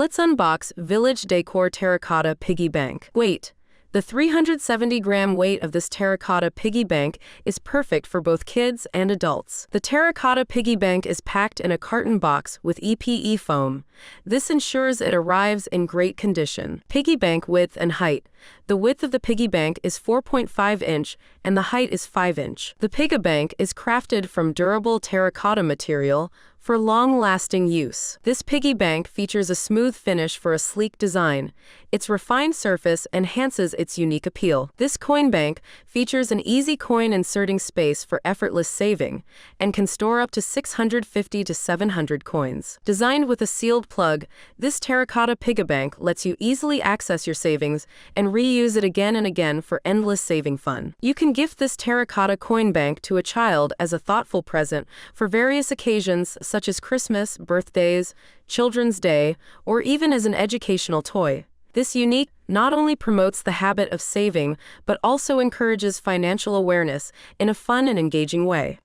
Let's unbox Village Decor Terracotta Piggy Bank. Wait. The 370-gram weight of this terracotta piggy bank is perfect for both kids and adults. The terracotta piggy bank is packed in a carton box with EPE foam. This ensures it arrives in great condition. Piggy bank width and height. The width of the piggy bank is 4.5 inch and the height is 5 inch. The piggy bank is crafted from durable terracotta material for long-lasting use. This piggy bank features a smooth finish for a sleek design. Its refined surface enhances its unique appeal. This coin bank features an easy coin inserting space for effortless saving and can store up to 650 to 700 coins. Designed with a sealed plug, this terracotta piggy bank lets you easily access your savings and reuse it again and again for endless saving fun. You can gift this terracotta coin bank to a child as a thoughtful present for various occasions such as Christmas, birthdays, Children's Day, or even as an educational toy. This unique not only promotes the habit of saving, but also encourages financial awareness in a fun and engaging way.